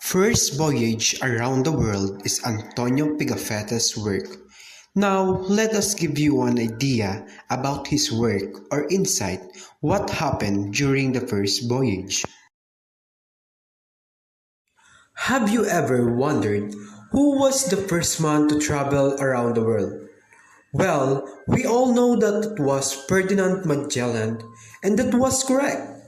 First Voyage Around the World is Antonio Pigafetta's work. Now, let us give you an idea about his work or insight what happened during the first voyage. Have you ever wondered who was the first man to travel around the world? Well, we all know that it was Ferdinand Magellan, and that was correct.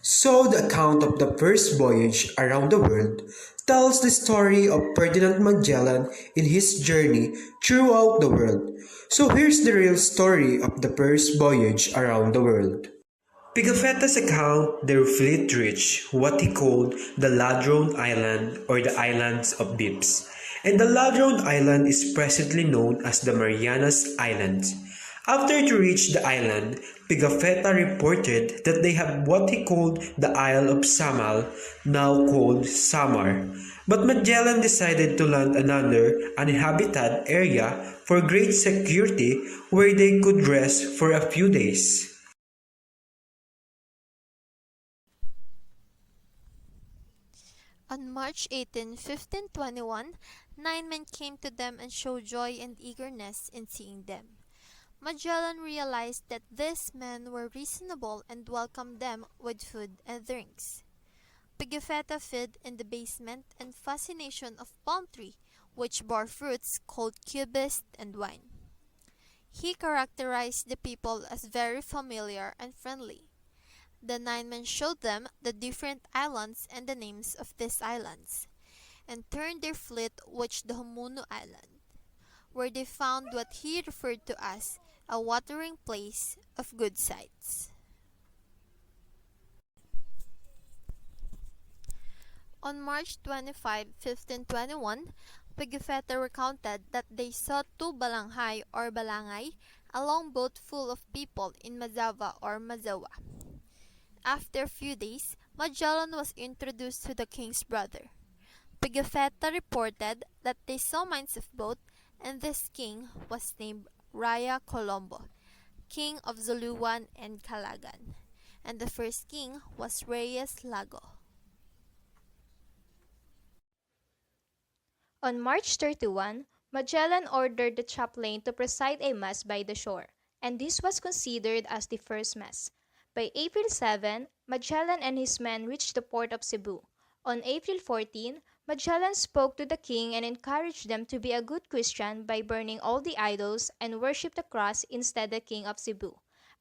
So, the account of the first voyage around the world tells the story of Ferdinand Magellan in his journey throughout the world. So, here's the real story of the first voyage around the world. Pigafetta's account, their fleet reached what he called the Ladrone Island or the Islands of Dips. And the Ladrone Island is presently known as the Marianas Islands. After it reached the island, Pigafetta reported that they have what he called the Isle of Samal, now called Samar. But Magellan decided to land another uninhabited area for great security where they could rest for a few days. On March 18, 1521, 9 men came to them and showed joy and eagerness in seeing them. Magellan realized that these men were reasonable and welcomed them with food and drinks. Pigafetta fed in the basement and fascination of palm tree, which bore fruits called cubist and wine. He characterized the people as very familiar and friendly. The 9 men showed them the different islands and the names of these islands, and turned their fleet which the Humuno Island, where they found what he referred to as a watering place of good sights. On March 25, 1521, Pigafetta recounted that they saw two balanghay or balangay, a longboat full of people in Mazava or Mazawa. After a few days, Magellan was introduced to the king's brother. Pigafetta reported that they saw mines of both, and this king was named Raya Colombo, king of Zuluan and Calagan, and the first king was Reyes Lago. On March 31, Magellan ordered the chaplain to preside a mass by the shore, and this was considered as the first mass. By April 7, Magellan and his men reached the port of Cebu. On April 14, Magellan spoke to the king and encouraged them to be a good Christian by burning all the idols and worship the cross instead the king of Cebu.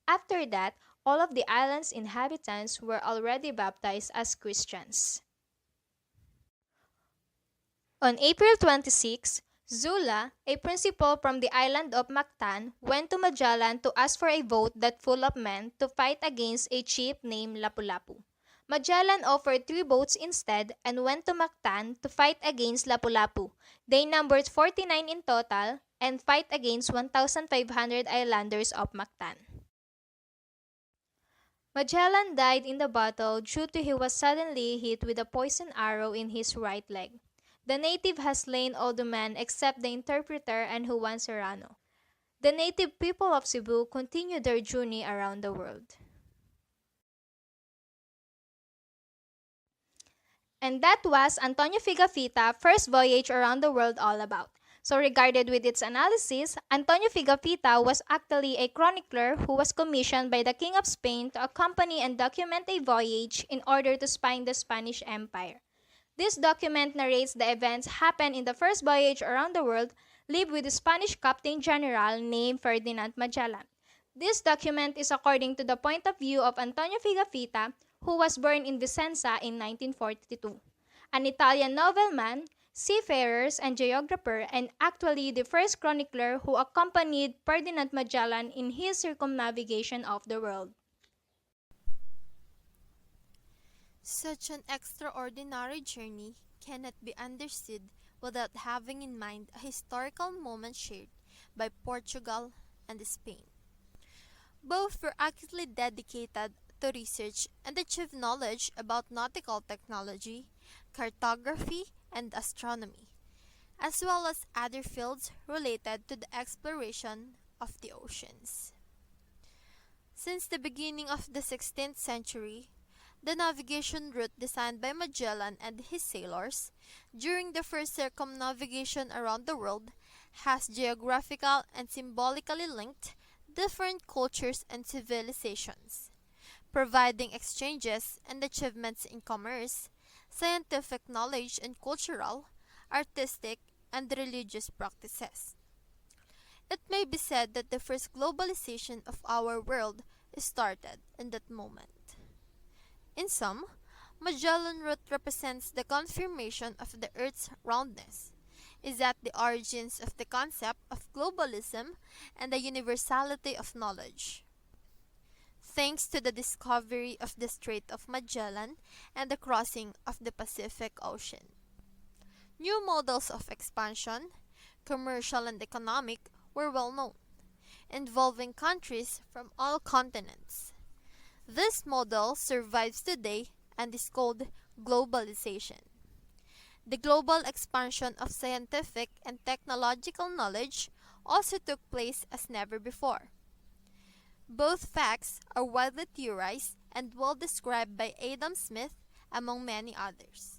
After that, all of the island's inhabitants were already baptized as Christians. On April 26, Zula, a principal from the island of Mactan, went to Magellan to ask for a vote that full of men to fight against a chief named Lapu-Lapu. Magellan offered 3 boats instead and went to Mactan to fight against Lapu-Lapu. They numbered 49 in total and fight against 1,500 islanders of Mactan. Magellan died in the battle due to he was suddenly hit with a poisoned arrow in his right leg. The native has slain all the men except the interpreter and Juan Serrano. The native people of Cebu continued their journey around the world. And that was Antonio Pigafetta First Voyage Around the World all about. So regarded with its analysis, Antonio Pigafetta was actually a chronicler who was commissioned by the King of Spain to accompany and document a voyage in order to spy the Spanish Empire. This document narrates the events happened in the first voyage around the world, lived with the Spanish Captain General named Ferdinand Magellan. This document is according to the point of view of Antonio Pigafetta, who was born in Vicenza in 1942, an Italian nobleman, seafarer, and geographer, and actually the first chronicler who accompanied Ferdinand Magellan in his circumnavigation of the world. Such an extraordinary journey cannot be understood without having in mind a historical moment shared by Portugal and Spain. Both were actively dedicated to research and achieve knowledge about nautical technology, cartography, and astronomy, as well as other fields related to the exploration of the oceans. Since the beginning of the 16th century, The navigation route designed by Magellan and his sailors during the first circumnavigation around the world has geographical and symbolically linked different cultures and civilizations, providing exchanges and achievements in commerce, scientific knowledge, and cultural, artistic, and religious practices. It may be said that the first globalization of our world started in that moment. In sum, Magellan Route represents the confirmation of the Earth's roundness, is at the origins of the concept of globalism and the universality of knowledge. Thanks to the discovery of the Strait of Magellan and the crossing of the Pacific Ocean, new models of expansion, commercial and economic, were well known, involving countries from all continents. This model survives today and is called globalization. The global expansion of scientific and technological knowledge also took place as never before. Both facts are widely theorized and well described by Adam Smith, among many others.